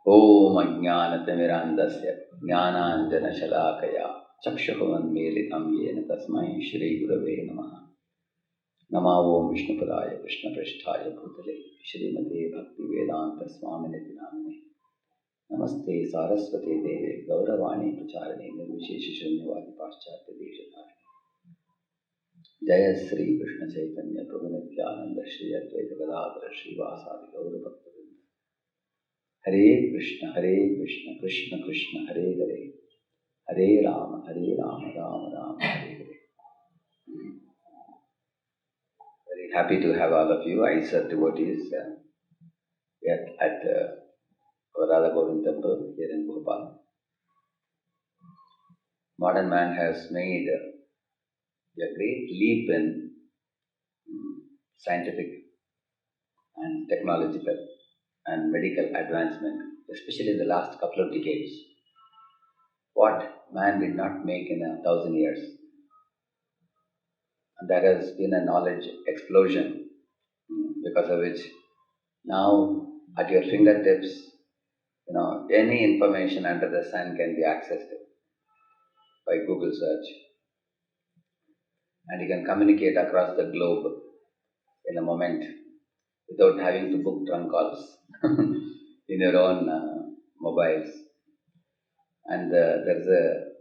Om Ajnanatimirandasya Jnananjanashalakaya Chakshuvamilitam Yena Tasmai Shri Gurave Namaha. Namo Om Vishnupadaya Krishnaprasthaya Bhutale Shrimate Bhaktivedanta Swaminiti Namine Namaste Saraswati Deve Gauravani Pracharane Nirvisheshishunyavadi Paschatya Deshatari Jaya Sri Krishna Chaitanya Prabhu Nityananda Shri Advaita Gadadhara Shri Vasadi Gaura Bhakta Hare Krishna, Krishna Krishna, Hare Hare, Hare Rama, Rama Rama, Hare Hare. Very happy to have all of you. I serve devotees at Radha Govind Temple here in Bhopal. Modern man has made a great leap in scientific and technological and medical advancement, especially in the last couple of decades. What man did not make in 1,000 years. And there has been a knowledge explosion because of which now at your fingertips, any information under the sun can be accessed by Google search. And you can communicate across the globe in a moment without having to book trunk calls in your own mobiles. And the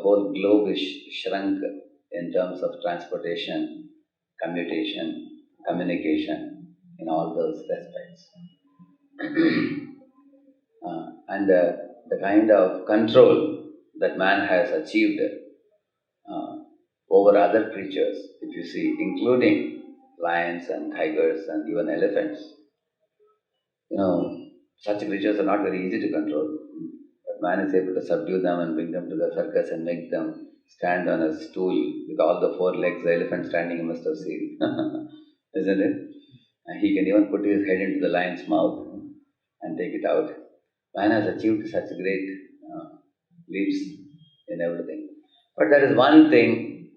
whole globe is shrunk in terms of transportation, commutation, communication, in all those aspects. And the kind of control that man has achieved over other creatures, if you see, including lions and tigers and even elephants, such creatures are not very easy to control. But man is able to subdue them and bring them to the circus and make them stand on a stool with all the four legs. The elephant standing, you must have seen, isn't it? And he can even put his head into the lion's mouth and take it out. Man has achieved such great leaps in everything. But there is one thing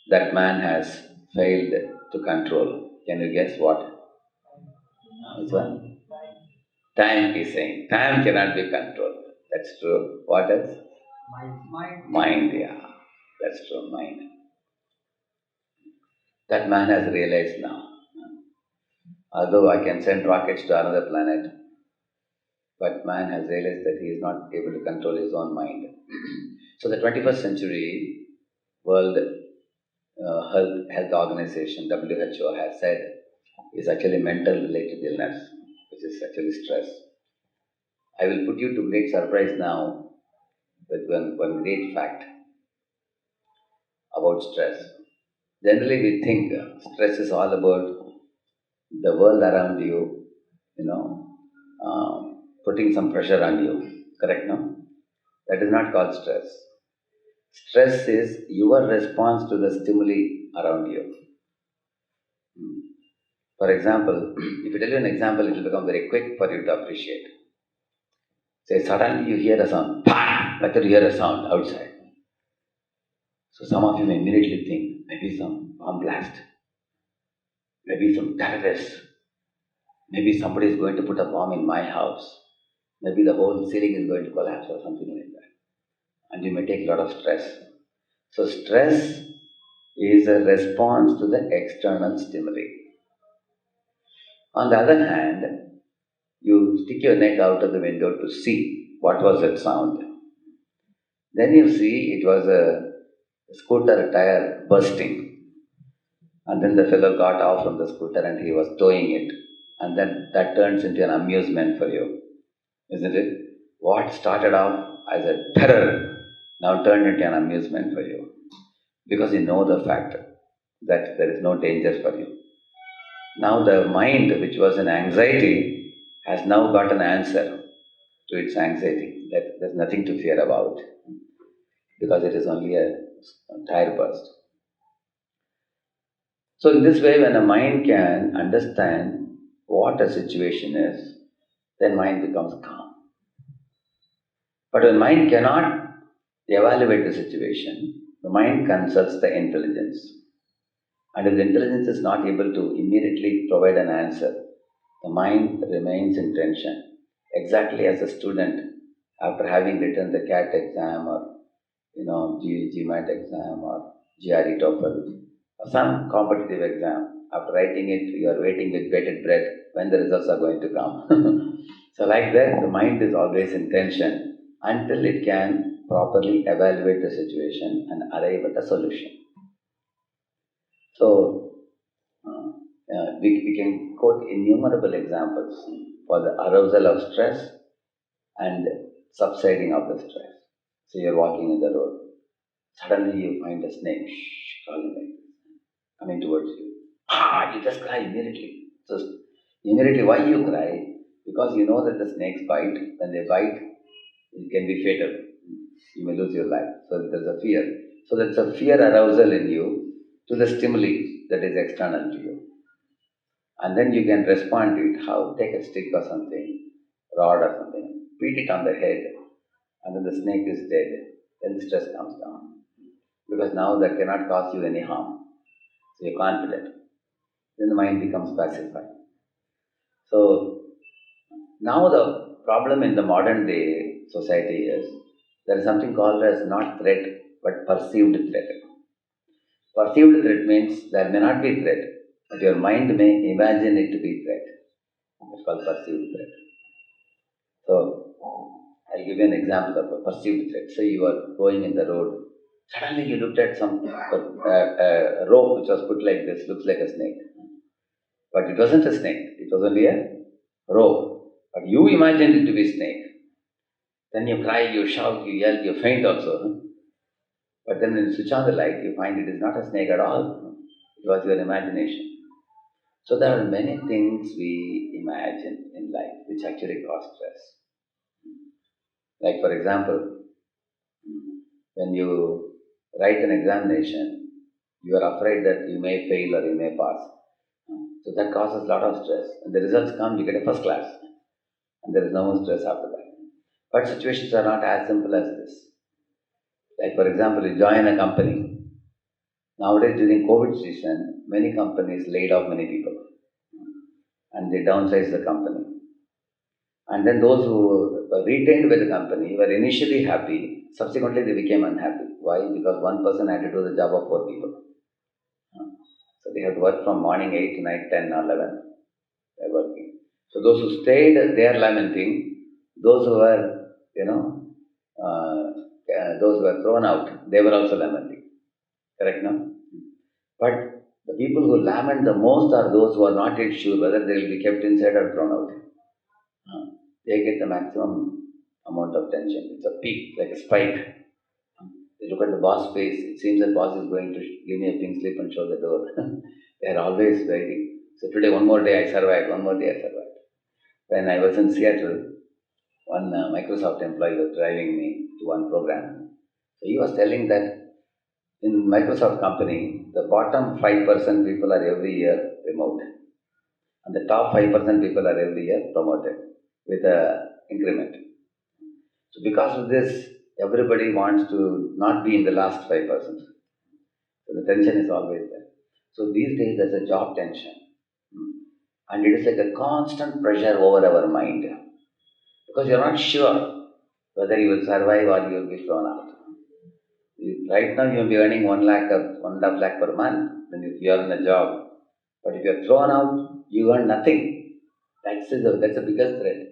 that man has failed to control. Can you guess what? Which one? Time, he's saying. Time cannot be controlled. That's true. What else? Mind, yeah. That's true, mind. That man has realized now. Although I can send rockets to another planet, but man has realized that he is not able to control his own mind. So the 21st century World Health Organization, WHO, has said is actually mental related illness, which is actually stress. I will put you to great surprise now with one great fact about stress. Generally we think stress is all about the world around you, putting some pressure on you. Correct, no? That is not called stress. Stress is your response to the stimuli around you. For example, if I tell you an example, it will become very quick for you to appreciate. Say, suddenly you hear a sound, PAM! Like that you hear a sound outside. So some of you may immediately think, maybe some bomb blast, maybe some terrorists, maybe somebody is going to put a bomb in my house, maybe the whole ceiling is going to collapse or something like that. And you may take a lot of stress. So stress is a response to the external stimuli. On the other hand, you stick your neck out of the window to see what was that sound. Then you see it was a scooter tire bursting. And then the fellow got off from the scooter and he was towing it. And then that turns into an amusement for you, isn't it? What started off as a terror now turned into an amusement for you. Because you know the fact that there is no danger for you. Now the mind, which was in anxiety, has now got an answer to its anxiety, that there's nothing to fear about, because it is only a tire burst. So in this way, when a mind can understand what a situation is, then mind becomes calm. But when mind cannot evaluate the situation, the mind consults the intelligence. And if the intelligence is not able to immediately provide an answer, the mind remains in tension. Exactly as a student, after having written the CAT exam or GMAT exam or GRE TOEFL or some competitive exam, after writing it, you are waiting with bated breath when the results are going to come. So like that, the mind is always in tension until it can properly evaluate the situation and arrive at a solution. So we can quote innumerable examples for the arousal of stress and subsiding of the stress. So you're walking in the road, suddenly you find a snake crawling like this, coming towards you. You just cry immediately. So immediately, why you cry? Because you know that the snakes bite. When they bite, it can be fatal. You may lose your life. So there's a fear. So there's a fear arousal in you to the stimuli that is external to you. And then you can respond to it. How? Take a stick or something, rod or something, beat it on the head, and then the snake is dead. Then the stress comes down. Because now that cannot cause you any harm. So you're confident. Then the mind becomes pacified. So now the problem in the modern day society is there is something called as not threat but perceived threat. Perceived threat means there may not be threat, but your mind may imagine it to be threat. It's called perceived threat. So I'll give you an example of a perceived threat. Say you are going in the road. Suddenly you looked at some rope which was put like this, looks like a snake. But it wasn't a snake, it was only a rope. But you imagined it to be a snake. Then you cry, you shout, you yell, you faint also. But then when you switch on the light, you find it is not a snake at all. It was your imagination. So there are many things we imagine in life which actually cause stress. Like for example, when you write an examination, you are afraid that you may fail or you may pass. So that causes a lot of stress. And the results come, you get a first class. And there is no more stress after that. But situations are not as simple as this. Like for example, you join a company. Nowadays during COVID season, many companies laid off many people. And they downsized the company. And then those who were retained by the company were initially happy, subsequently they became unhappy. Why? Because one person had to do the job of 4 people. So they have to work from morning 8 to night 10 or 11. They're working. So those who stayed, they are lamenting. Those who were, those who were thrown out, they were also lamenting. Correct, no? But the people who lament the most are those who are not yet sure whether they will be kept inside or thrown out. They get the maximum amount of tension. It's a peak, like a spike. They look at the boss face. It seems that boss is going to give me a pink slip and show the door. They are always waiting. So today, one more day I survived. One more day I survived. When I was in Seattle, one Microsoft employee was driving me to one program. So he was telling that in Microsoft company, the bottom 5% people are every year removed, and the top 5% people are every year promoted with a increment. So because of this, everybody wants to not be in the last 5%. So the tension is always there. So these days there's a job tension. And it is like a constant pressure over our mind. Because you're not sure whether you will survive or you will be thrown out. Right now you will be earning 1 lakh or 1.5 lakh per month when if you are in a job. But if you are thrown out, you earn nothing. That's the biggest threat.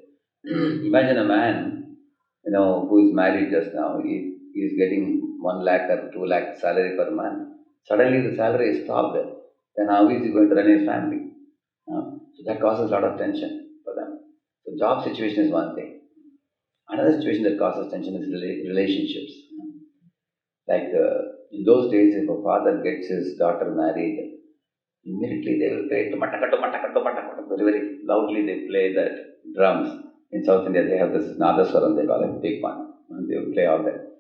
Imagine a man, who is married just now. He is getting 1 lakh or 2 lakh salary per month. Suddenly the salary is stopped. Then how is he going to run his family? So that causes a lot of tension for them. So job situation is one thing. Another situation that causes tension is relationships. Like in those days, if a father gets his daughter married, immediately they will play tumataka, tumataka, tumataka, very, very loudly they play that drums. In South India, they have this nadaswaram, they call it, big one. And they will play all that.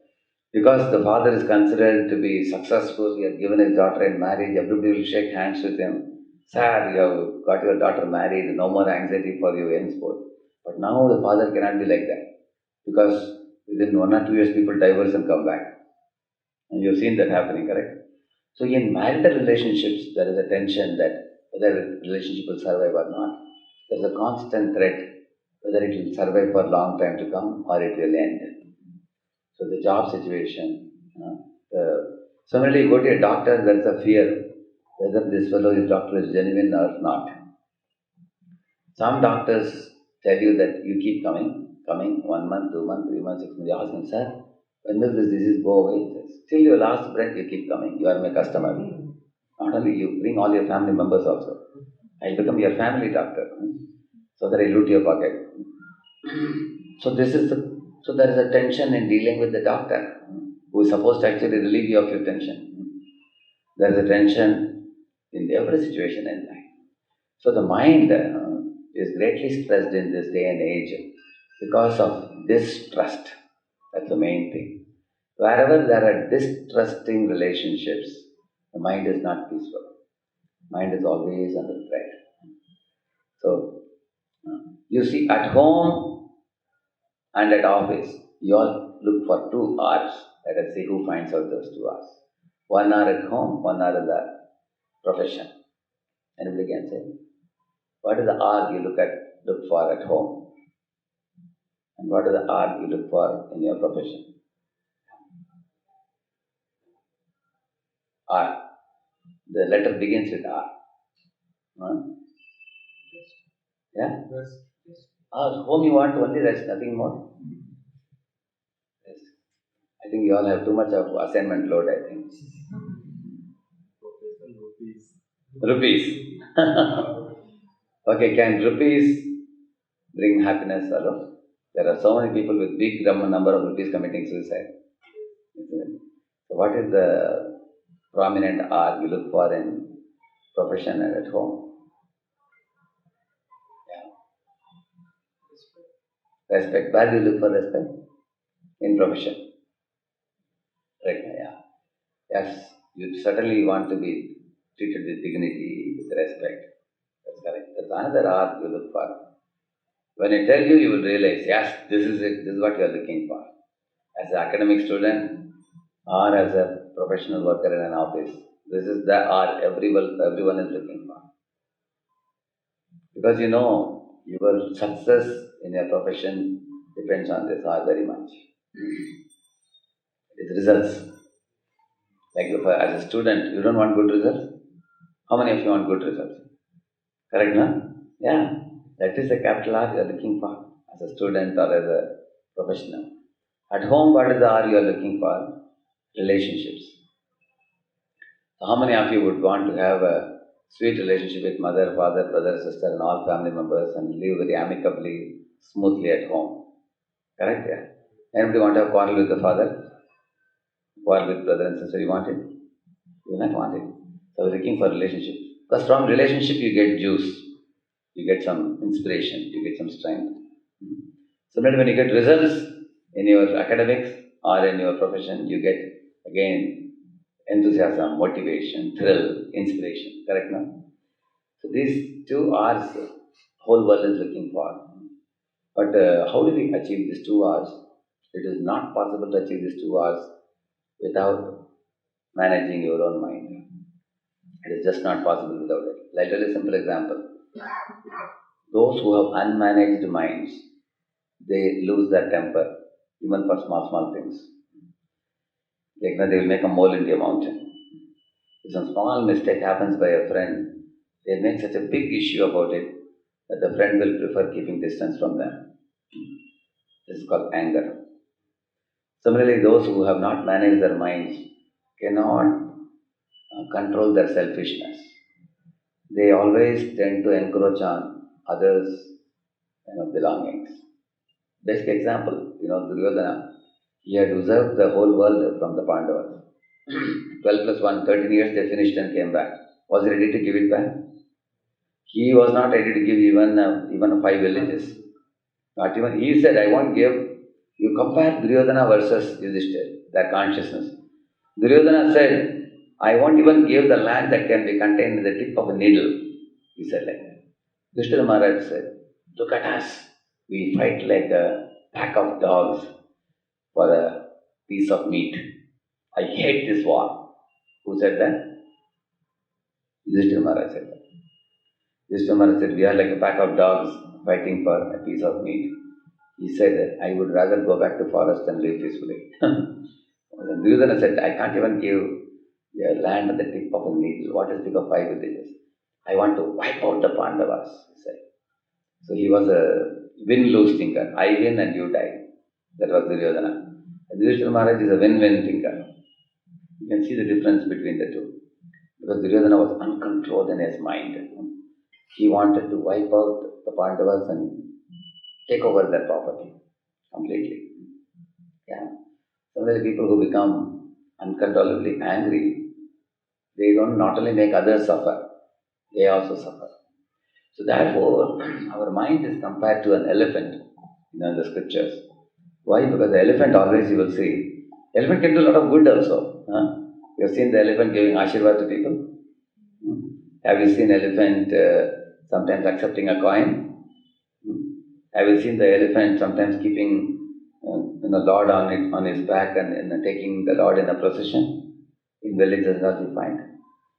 Because the father is considered to be successful, he has given his daughter in marriage, everybody will shake hands with him. Sir, you have got your daughter married, no more anxiety for you henceforth. But now the father cannot be like that. Because within 1 or 2 years, people divorce and come back. And you've seen that happening, correct? So in marital relationships, there is a tension that whether the relationship will survive or not. There's a constant threat whether it will survive for a long time to come or it will end. So the job situation, similarly you go to a doctor, there is a fear whether this fellow is doctor is genuine or not. Some doctors tell you that you keep coming 1 month, 2 months, 3 months, 6 months. You ask them, sir, when will this disease go away? He says, till your last breath you keep coming. You are my customer. Not only you, bring all your family members also. I'll become your family doctor, so that I loot your pocket. So there is a tension in dealing with the doctor, who is supposed to actually relieve you of your tension. There is a tension in every situation in life. So the mind is greatly stressed in this day and age because of distrust. That's the main thing. Wherever there are distrusting relationships, the mind is not peaceful. Mind is always under threat. So you see, at home and at office, you all look for 2 hours. Let us see who finds out those 2 hours. 1 hour at home, 1 hour in the profession. Anybody can say? What is the hour you look for at home? And what is the hour you look for in your profession? R. The letter begins with R. Huh? Yeah? Home you want only rest, nothing more. Yes. I think you all have too much of assignment load, I think. Rupees. Okay, can rupees bring happiness alone? There are so many people with big number of rupees committing suicide. Isn't it? So what is the prominent R you look for in profession and at home? Yeah. Respect. Where do you look for respect? In profession. Right now, yeah. Yes, you certainly want to be treated with dignity, with respect. That's correct. That's another R you look for. When I tell you, you will realize, yes, this is it. This is what you are looking for. As an academic student or as a professional worker in an office, this is the R everyone is looking for. Because you know, your success in your profession depends on this R very much. It's results. Like as a student, you don't want good results. How many of you want good results? Correct, no? Yeah. That is the capital R you are looking for as a student or as a professional. At home, what is the R you are looking for? Relationships. So how many of you would want to have a sweet relationship with mother, father, brother, sister, and all family members and live very amicably, smoothly at home? Correct? Yeah. Anybody want to have quarrel with the father? Quarrel with brother and sister? You want it? You will not want it. So we're looking for relationship. Because from relationship you get juice. You get some inspiration. You get some strength. Similarly, when you get results in your academics or in your profession, you get again enthusiasm, motivation, thrill, inspiration. Correct, no? So these 2 R's, whole world is looking for. But how do we achieve these 2 R's? It is not possible to achieve these 2 R's without managing your own mind. It is just not possible without it. Like a simple example. Those who have unmanaged minds, they lose their temper, even for small things. Like when they will make a mole into a mountain. If some small mistake happens by a friend, they make such a big issue about it that the friend will prefer keeping distance from them. This is called anger. Similarly, those who have not managed their minds cannot control their selfishness. They always tend to encroach on others' belongings. Basic example, Duryodhana, he had usurped the whole world from the Pandavas. 12 plus 1, 13 years they finished and came back. Was he ready to give it back? He was not ready to give even 5 villages. Not even, he said, I won't give. You compare Duryodhana versus Yudhishthira, their consciousness. Duryodhana said, I won't even give the land that can be contained in the tip of a needle. He said like that. Yudhishthira Maharaj said, look at us. We fight like a pack of dogs for a piece of meat. I hate this war. Who said that? Yudhishthira Maharaj said that. Yudhishthira Maharaj said, we are like a pack of dogs fighting for a piece of meat. He said, I would rather go back to forest than live peacefully. Duryodhana said, I can't even give your land at the tip of a needle. What is big of 5 villages? I want to wipe out the Pandavas, he said. So he was a win-lose thinker. I win and you die. That was Duryodhana. Yudhishthira Maharaj is a win-win thinker. You can see the difference between the two. Because Duryodhana was uncontrolled in his mind. He wanted to wipe out the Pandavas and take over their property completely. Yeah. Similarly, people who become uncontrollably angry, they don't not only make others suffer, they also suffer. So therefore, our mind is compared to an elephant in the scriptures. Why? Because the elephant always, you will see, elephant can do a lot of good also. You have seen the elephant giving ashirvad to people? Have you seen elephant sometimes accepting a coin? Have you seen the elephant sometimes keeping Lord on his back and taking the Lord in a procession? In villages that you find.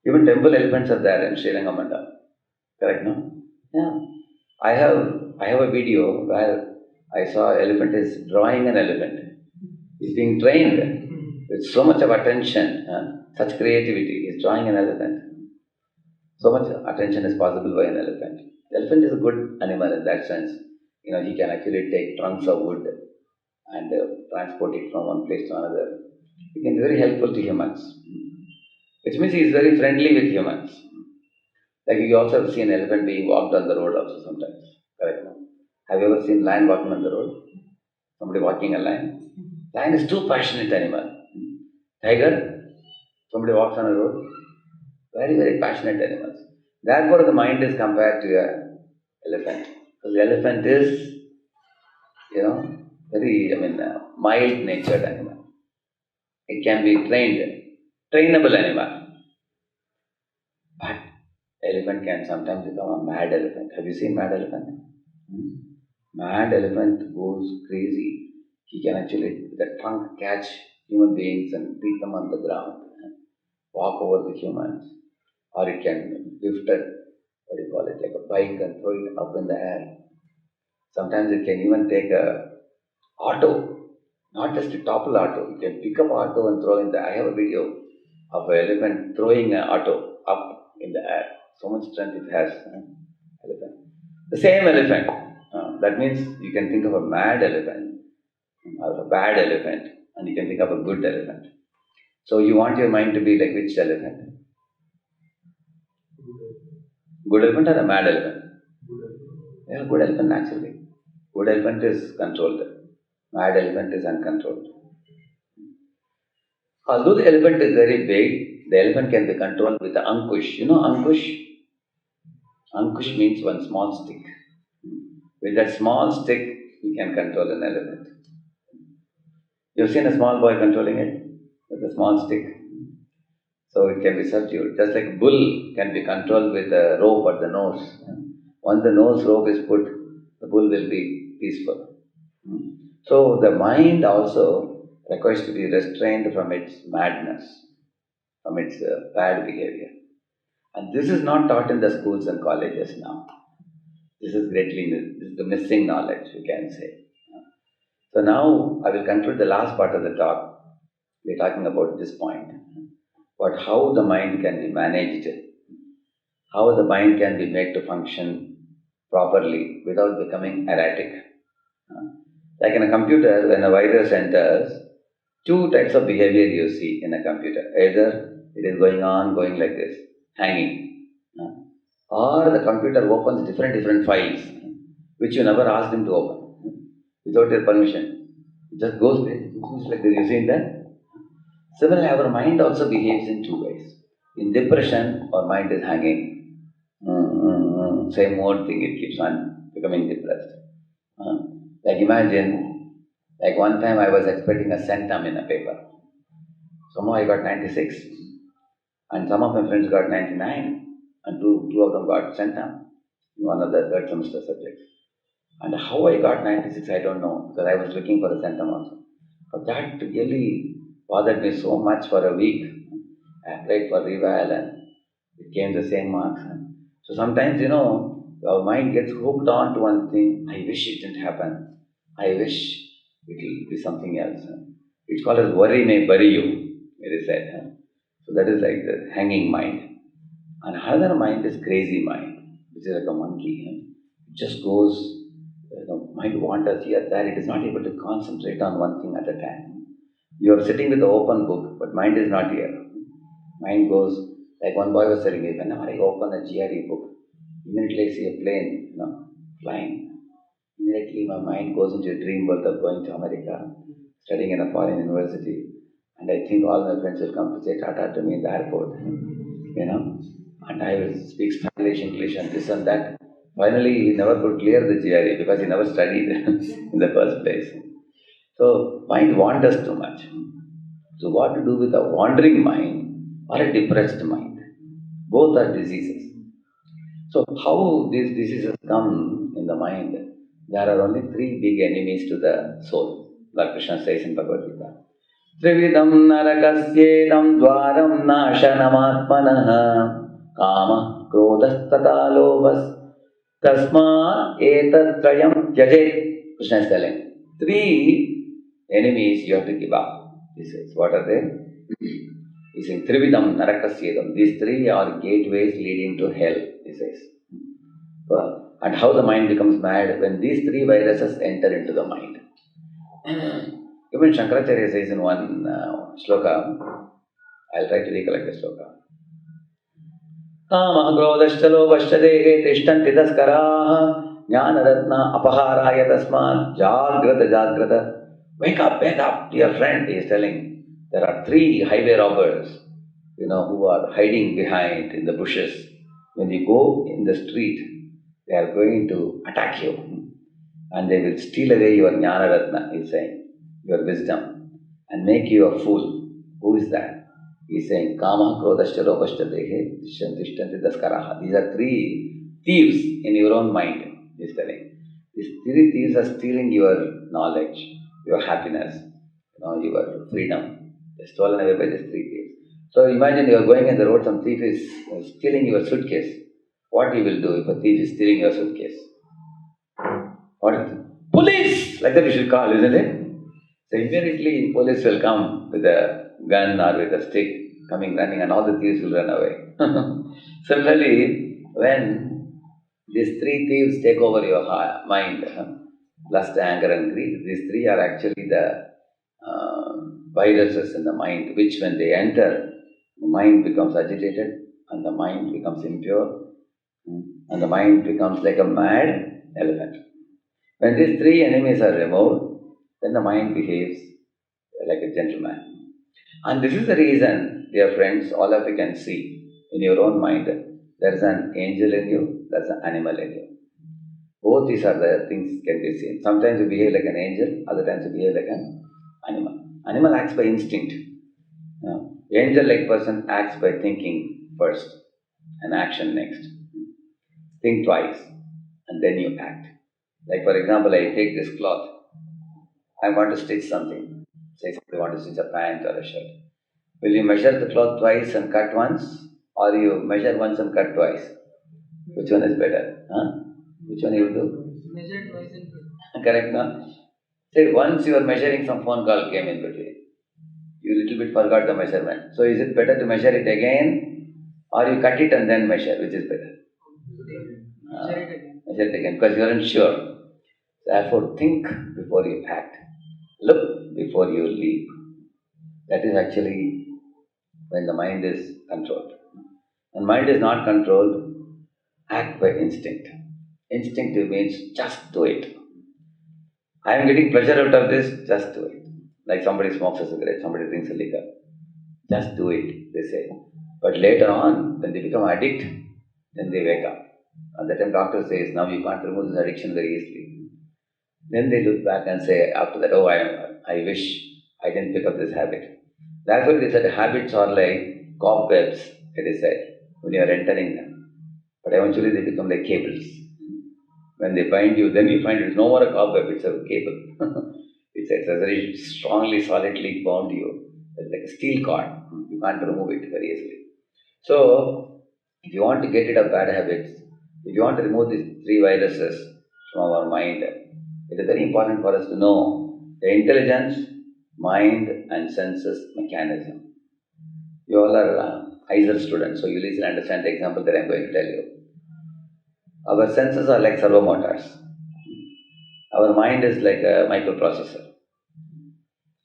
Even temple elephants are there in Sri Lanka Manda. Correct, no? Yeah. I have a video where I saw elephant is drawing an elephant. He's being trained with so much of attention, such creativity. He's drawing an elephant. So much attention is possible by an elephant. The elephant is a good animal in that sense. He can actually take trunks of wood and transport it from one place to another. He can be very helpful to humans. Which means he is very friendly with humans. Like you also see an elephant being walked on the road also sometimes. Correct? No? Have you ever seen lion walking on the road? Somebody walking a lion? Lion is too passionate animal. Tiger? Somebody walks on a road? Very, very passionate animals. Therefore the mind is compared to an elephant. Because the elephant is, very, mild-natured animal. It can be trainable animal. But elephant can sometimes become a mad elephant. Have you seen mad elephant? Mad elephant goes crazy. He can actually, with a trunk, catch human beings and beat them on the ground, walk over the humans. Or it can lift like a bike and throw it up in the air. Sometimes it can even take a auto, not just a topple auto. You can pick up auto and throw in the. I have a video of an elephant throwing an auto up in the air. So much strength it has. Elephant. The same elephant. That means you can think of a mad elephant or a bad elephant, and you can think of a good elephant. So you want your mind to be like which elephant? Good elephant or a mad elephant? Yeah, good elephant naturally. Good elephant is controlled. Mad elephant is uncontrolled. Although the elephant is very big, the elephant can be controlled with the ankush. You know ankush? Ankush means one small stick. With that small stick, you can control an elephant. You've seen a small boy controlling it with a small stick. So it can be subdued. Just like a bull can be controlled with a rope at the nose. Once the nose rope is put, the bull will be peaceful. So the mind also requires to be restrained from its madness, from its bad behavior. And this is not taught in the schools and colleges now. This is the missing knowledge, you can say. So now I will conclude the last part of the talk. We're talking about this point. But how the mind can be managed, how the mind can be made to function properly without becoming erratic. Like in a computer, when a virus enters, two types of behavior you see in a computer. Either it is going like this, hanging, or the computer opens different files which you never asked him to open without your permission. It just goes crazy. It's like this. You seen that? Similarly, our mind also behaves in two ways. In depression, our mind is hanging. Same old thing, it keeps on becoming depressed. Like imagine, like one time I was expecting a centum in a paper. Somehow I got 96. And some of my friends got 99. And two of them got centum in one of the third semester subjects. And how I got 96, I don't know, because I was looking for a centum also. But that really bothered me so much for a week. I applied for reval and it came the same marks. So sometimes, Our mind gets hooked on to one thing. I wish it didn't happen. I wish it will be something else. It's called as worry may bury you, it is said. So that is like the hanging mind. And another mind is crazy mind, which is like a monkey. It just goes, mind wanders here, there. It is not able to concentrate on one thing at a time. You are sitting with the open book, but mind is not here. Mind goes, like one boy was telling me, whenever I open a GRE book, immediately I see a plane, flying. Immediately my mind goes into a dream world of going to America, studying in a foreign university, and I think all my friends will come to say Tata to me in the airport, and I will speak Spanish, English, and this and that. Finally, he never could clear the GRE because he never studied in the first place. So, mind wanders too much. So, what to do with a wandering mind or a depressed mind? Both are diseases. So, how these diseases come in the mind? There are only three big enemies to the soul. Like Krishna says in Bhagavad Gita. त्रिविधं नरकस्येदं द्वारं नाशनमात्मनः कामः क्रोधस्तथा लोभस्तस्मात् एतत्त्रयं त्यजेत्. Krishna is telling three enemies you have to give up. He says, what are they? He says, Trividam Narakasyedam. These three are gateways leading to hell, he says. And how the mind becomes mad when these three viruses enter into the mind. Even Shankaracharya says in one shloka, I'll try to recollect the shloka. Kama krodhascha lobhascha dehe tishtanti taskaraha jnanaratna apaharaya tasmat jagrata jagrata. Wake up, dear friend, he is telling. There are three highway robbers, who are hiding behind in the bushes. When you go in the street, they are going to attack you. And they will steal away your jnanaratna, he is saying, your wisdom, and make you a fool. Who is that? He is saying, Kama, Krodhascha, Lobhascha, Dehe, Tishtanti, Daskaraha. These are three thieves in your own mind, he is telling. These three thieves are stealing your knowledge, your happiness, your freedom. They are stolen away by these three thieves. So imagine you are going in the road, some thief is stealing your suitcase. What you will do if a thief is stealing your suitcase? What is it? Police! Like that you should call, isn't it? So immediately police will come with a gun or with a stick, coming running, and all the thieves will run away. Similarly, when these three thieves take over your mind, lust, anger, and greed, these three are actually the viruses in the mind, which when they enter, the mind becomes agitated, and the mind becomes impure, and the mind becomes like a mad elephant. When these three enemies are removed, then the mind behaves like a gentleman. And this is the reason, dear friends, all of you can see in your own mind, there is an angel in you, there is an animal in you. Both these are the things can be seen. Sometimes you behave like an angel, other times you behave like an animal. Animal acts by instinct. Angel-like person acts by thinking first and action next. Think twice and then you act. Like for example, I take this cloth. I want to stitch something. Say I want to stitch a pant or a shirt. Will you measure the cloth twice and cut once? Or you measure once and cut twice? Which one is better? Which one you will do? Measure twice and cut. Correct, no? Say once you are measuring, some phone call came in between. You little bit forgot the measurement. So is it better to measure it again? Or you cut it and then measure? Which is better? Measure it again because you aren't sure. Therefore, think before you act. Look before you leap. That is actually when the mind is controlled. When mind is not controlled, act by instinct. Instinctive means just do it. I am getting pleasure out of this, just do it. Like somebody smokes a cigarette, somebody drinks a liquor. Just do it, they say. But later on, when they become addict, then they wake up. At that time, doctor says, now you can't remove this addiction very easily. Then they look back and say, after that, I wish I didn't pick up this habit. Therefore, it is said habits are like cobwebs, it is said, when you are entering them. But eventually they become like cables. When they bind you, then you find it's no more a cobweb, it's a cable. it's a very strongly, solidly bound you. It's like a steel cord. You can't remove it very easily. So, if you want to get rid of bad habits, if you want to remove these three viruses from our mind. It is very important for us to know the intelligence, mind, and senses mechanism. You all are ISER students, so you'll easily understand the example that I'm going to tell you. Our senses are like servo motors. Our mind is like a microprocessor,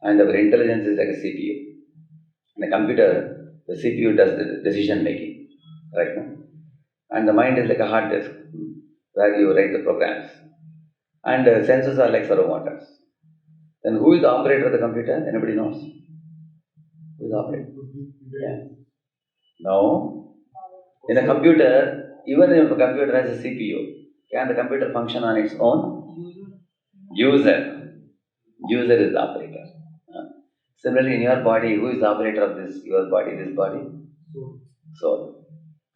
and our intelligence is like a CPU. In a computer, the CPU does the decision making, right? No? And the mind is like a hard disk where you write the programs. And sensors are like servo motors. Then who is the operator of the computer? Anybody knows? Who is the operator? Yeah. No. In a computer, even if a computer has a CPU, can the computer function on its own? User. User is the operator. Similarly, in your body, who is the operator of this, your body, this body? Soul.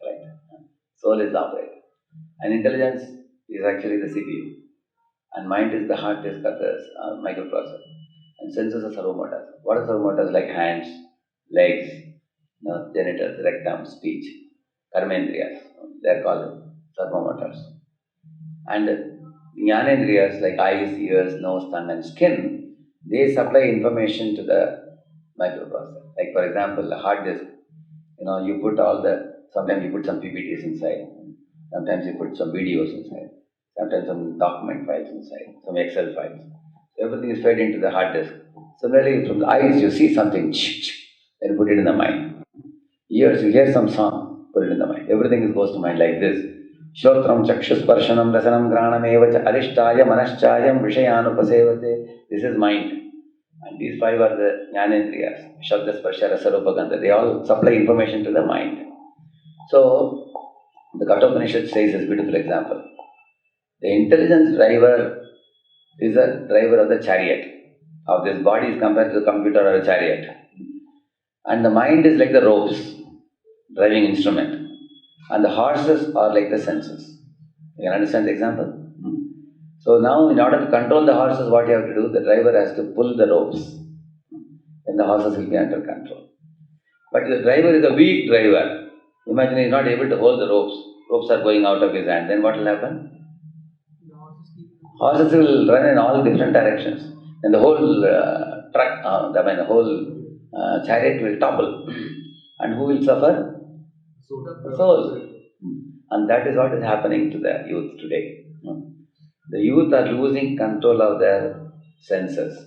Right. Soul is the operator. And intelligence is actually the CPU. And mind is the hard disk of the microprocessor. And senses are servo motors. What are servo motors? Like hands, legs, genitals, rectum, speech, karmendriyas. They are called servo motors. And jnanendriyas like eyes, ears, nose, tongue, and skin, they supply information to the microprocessor. Like for example, a hard disk. You put sometimes you put some PPTs inside. Sometimes you put some videos inside. Sometimes some document files inside, some Excel files. So everything is fed into the hard disk. Similarly, from the eyes, you see something, then put it in the mind. Ears, you hear some song, put it in the mind. Everything goes to mind like this. Shrotram, Chakshusparshanam, Rasanam, Granam, Evacha, Adhishtaya, Manaschayam, Vishayanupasevate. This is mind. And these five are the Jnanendriyas, Shabda, Sparsha, Rasa, Rupa, Gandha. They all supply information to the mind. So, the Kathopanishad says this beautiful example. The intelligence driver is a driver of the chariot. Of this body is compared to the computer or a chariot. And the mind is like the ropes, driving instrument. And the horses are like the senses. You can understand the example? So now in order to control the horses, what you have to do, the driver has to pull the ropes. Then the horses will be under control. But the driver is a weak driver. Imagine he is not able to hold the ropes. Ropes are going out of his hand. Then what will happen? Horses will run in all different directions. And the whole the whole chariot will topple. And who will suffer? The soul. And that is what is happening to the youth today. The youth are losing control of their senses.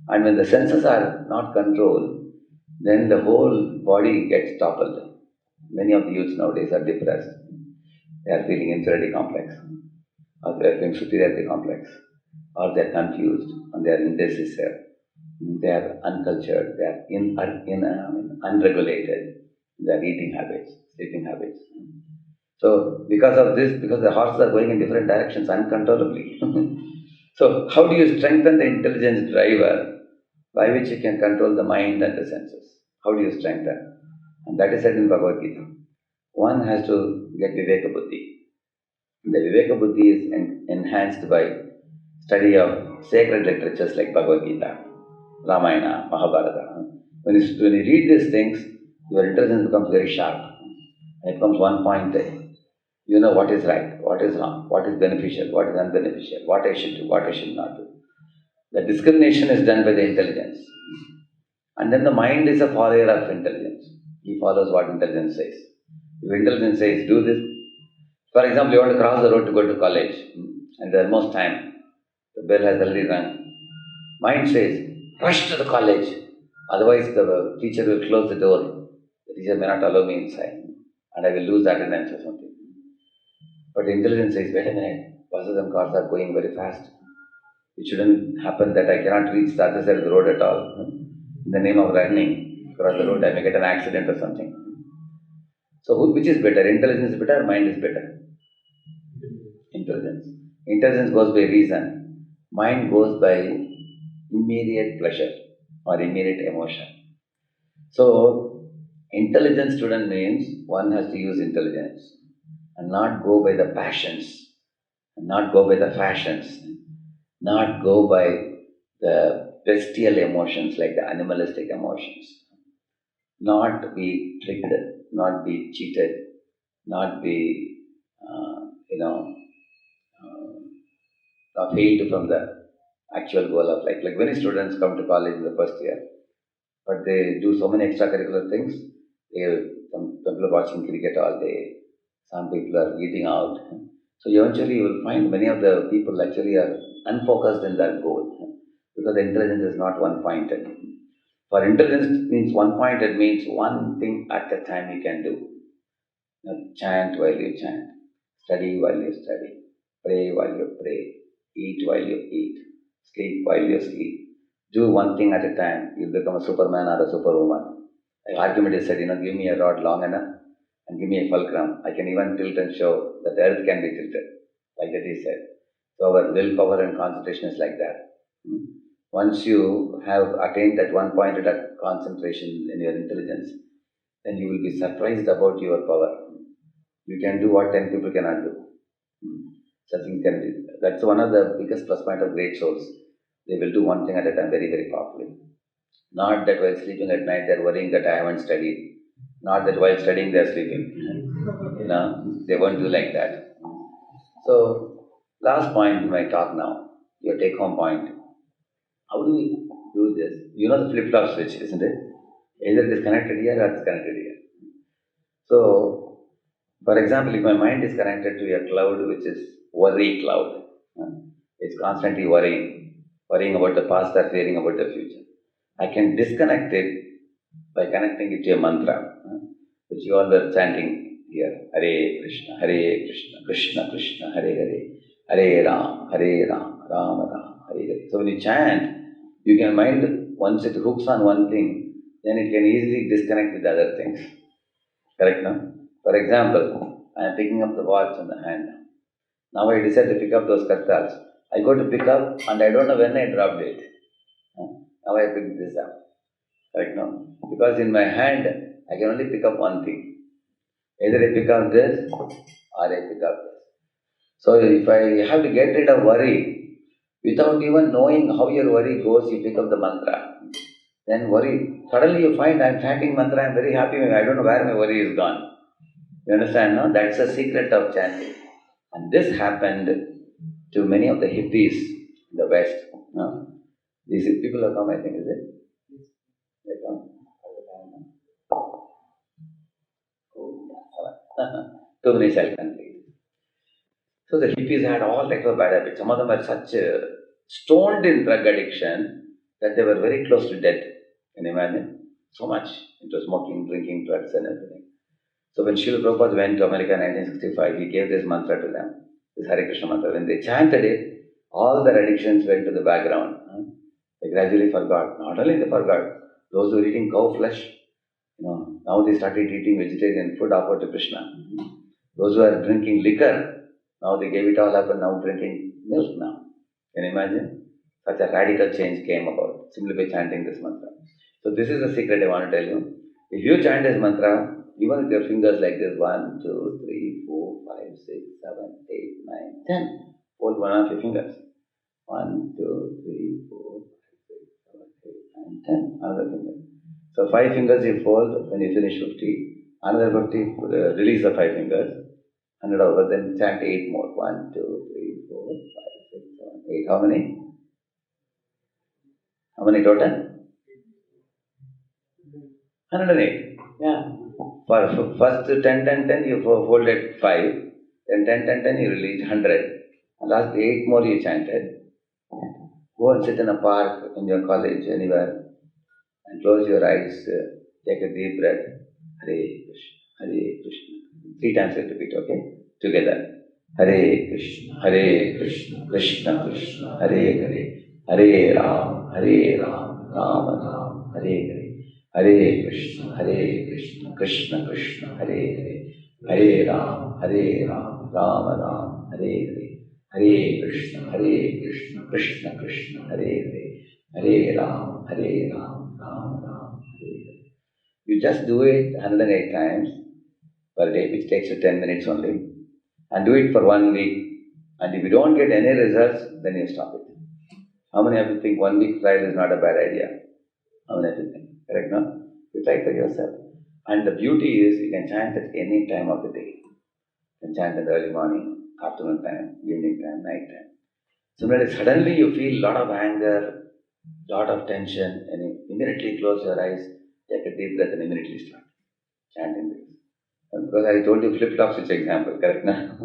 And when the senses are not controlled, then the whole body gets toppled. Many of the youths nowadays are depressed. They are feeling inferiority complex, or they are feeling superiority complex, or they are confused, and they are indecisive, they are uncultured, they are unregulated, their eating habits, sleeping habits. So because of this, because the horses are going in different directions uncontrollably. So how do you strengthen the intelligence driver by which you can control the mind and the senses? How do you strengthen? And that is said in Bhagavad Gita. One has to get Viveka Buddhi. The Viveka Buddhi is enhanced by study of sacred literatures like Bhagavad Gita, Ramayana, Mahabharata. When you read these things, your intelligence becomes very sharp. And it becomes one point there. You know what is right, what is wrong, what is beneficial, what is unbeneficial, what I should do, what I should not do. The discrimination is done by the intelligence. And then the mind is a follower of intelligence. He follows what intelligence says. If intelligence says, do this. For example, you want to cross the road to go to college, and there is most time. The bell has already rung. Mind says, rush to the college. Otherwise, the teacher will close the door. The teacher may not allow me inside. And I will lose attendance or something. But intelligence says, wait a minute, buses and cars are going very fast. It shouldn't happen that I cannot reach the other side of the road at all. In the name of running across the road, I may get an accident or something. So which is better? Intelligence is better or mind is better? Intelligence. Intelligence goes by reason. Mind goes by immediate pleasure or immediate emotion. So, intelligent student means one has to use intelligence and not go by the passions, and not go by the fashions, not go by the bestial emotions like the animalistic emotions, not be tricked, not be cheated, not be, failed from the actual goal of life. Like many students come to college in the first year, but they do so many extracurricular things. They, some people are watching cricket all day, some people are eating out. So eventually you will find many of the people actually are unfocused in their goal because the intelligence is not one-pointed. For intelligence means one-pointed means one thing at a time you can do. Chant while you chant, study while you study, pray while you pray, eat while you eat, sleep while you sleep. Do one thing at a time, you'll become a superman or a superwoman. Like Archimedes said, give me a rod long enough and give me a fulcrum. I can even tilt and show that the earth can be tilted. Like that he said. So our willpower and concentration is like that. Hmm. Once you have attained that one pointed concentration in your intelligence, then you will be surprised about your power. You can do what 10 people cannot do. Something can be. That's one of the biggest plus point of great souls. They will do one thing at a time very, very powerfully. Not that while sleeping at night they're worrying that I haven't studied. Not that while studying they're sleeping. They won't do like that. So, last point in my talk now, your take home point. How do we do this? You know the flip flop switch, isn't it? Either it is connected here or it's connected here. So, for example, if my mind is connected to a cloud which is worry cloud, it's constantly worrying about the past or fearing about the future. I can disconnect it by connecting it to a mantra, which you all are chanting here. Hare Krishna, Hare Krishna, Krishna Krishna, Hare Hare, Hare Ram, Ram Ram, Hare Hare. So when you chant, you can mind, once it hooks on one thing, then it can easily disconnect with other things. Correct, no? For example, I am picking up the watch in the hand. Now I decide to pick up those kartals. I go to pick up and I don't know when I dropped it. Now I pick this up. Correct, no? Because in my hand, I can only pick up one thing. Either I pick up this or I pick up this. So if I have to get rid of worry, without even knowing how your worry goes, you pick up the mantra. Then worry. Suddenly you find I'm chanting mantra, I'm very happy, I don't know where my worry is gone. You understand, no? That's the secret of chanting. And this happened to many of the hippies in the West. No? These people have come, I think, is it? They come. 2 minutes I'll complete. So the hippies had all types of bad habits. Some of them were such stoned in drug addiction that they were very close to death. Can you imagine? So much into smoking, drinking, drugs and everything. So when Srila Prabhupada went to America in 1965, he gave this mantra to them, this Hare Krishna mantra. When they chanted it, all their addictions went to the background. They gradually forgot. Not only they forgot, those who were eating cow flesh, now they started eating vegetarian food offered to Krishna. Those who are drinking liquor, now they gave it all up and now drinking milk now. Can you imagine? Such a radical change came about simply by chanting this mantra. So this is the secret I want to tell you. If you chant this mantra, even with your fingers like this, 1, 2, 3, 4, 5, 6, 7, 8, 9, 10. Hold one of your fingers. 1, 2, 3, 4, 5, 6, 7, 8, 9, 10. Another finger. So 5 fingers you fold when you finish 50. Another 50, release the 5 fingers. 100 over, then chant 8 more. 1, 2, 3, 4, 5, 6, 7, 8. How many? How many total? 108. Yeah. For first 10, 10, 10, you folded 5. Then 10, 10, 10, you released 100. And last 8 more you chanted. Go and sit in a park, in your college, anywhere, and close your eyes. Take a deep breath. Hare Krishna, Hare Krishna. 3 times you repeat, okay? Together. Hare Krishna, Hare Krishna, Krishna Krishna, Hare Hare, Hare Ram, Ram Ram, Hare Hare. Hare Krishna, Krishna Krishna, Hare Hare, Hare Ram, Ram Ram, Hare Hare. Hare Krishna, Krishna Krishna, Hare Hare, Hare Ram, Ram Ram, Hare Hare. You just do it 108 times per day, which takes you 10 minutes only, and do it for 1 week. And if you don't get any results, then you stop it. How many of you think 1 week trial is not a bad idea? How many of you think? Correct, no? You try for yourself. And the beauty is you can chant at any time of the day. You can chant in the early morning, afternoon time, evening time, night time. Similarly, suddenly you feel a lot of anger, lot of tension, and you immediately close your eyes, take a deep breath, and immediately start chanting this. And because I told you flip-flop switch example, correct? Now,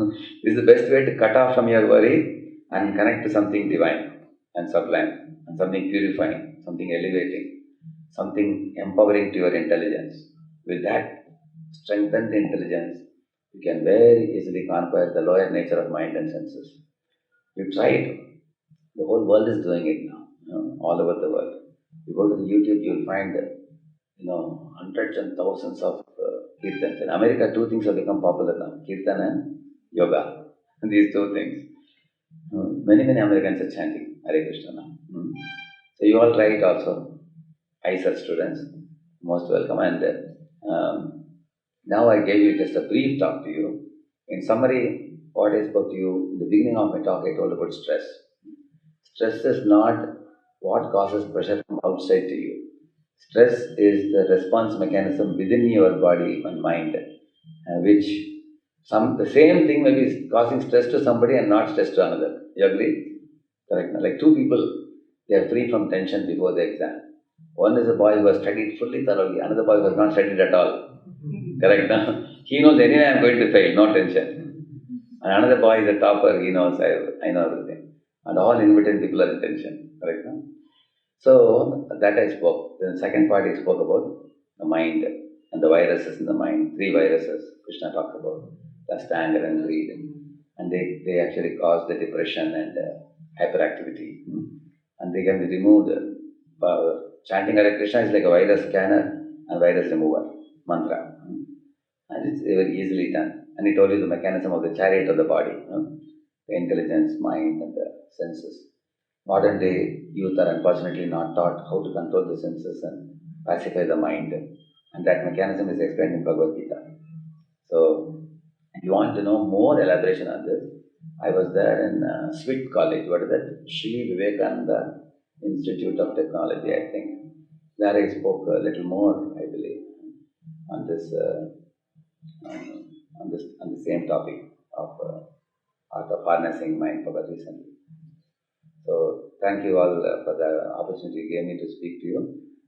this is the best way to cut off from your worry and connect to something divine and sublime, and something purifying, something elevating, something empowering to your intelligence. With that strengthened intelligence, you can very easily conquer the lower nature of mind and senses. You try it. The whole world is doing it now, all over the world. You go to the YouTube, you'll find, hundreds and thousands of kirtans. In America, two things have become popular now: kirtan and yoga. These two things. Many Americans are chanting Hare Krishna now. So you all try it also. I such students, most welcome. And now I gave you just a brief talk to you. In summary, what I spoke to you in the beginning of my talk, I told about stress. Stress is not what causes pressure from outside to you. Stress is the response mechanism within your body and mind, which the same thing may be causing stress to somebody and not stress to another. You agree? Correct. Like two people, they are free from tension before the exam. One is a boy who has studied fully thoroughly, another boy who has not studied at all. Correct. He knows anyway I am going to fail, no tension. And another boy is a topper, he knows I know everything. And all in-between people are in tension. Correct. So that I spoke. The second part I spoke about the mind and the viruses in the mind. Three viruses Krishna talks about: lust, anger, and greed. And they actually cause the depression and hyperactivity. And they can be removed. Chanting Hare Krishna is like a virus scanner and virus remover mantra. And it's very easily done. And it told you the mechanism of the chariot of the body, the intelligence, mind, and the senses. Modern day youth are unfortunately not taught how to control the senses and pacify the mind. And that mechanism is explained in Bhagavad Gita. So, if you want to know more elaboration on this, I was there in SWIT College. What is that? Sri Vivekananda Institute of Technology, I think. There I spoke a little more, I believe, on this, on the same topic of art of harnessing mind power recently. So thank you all for the opportunity you gave me to speak to you.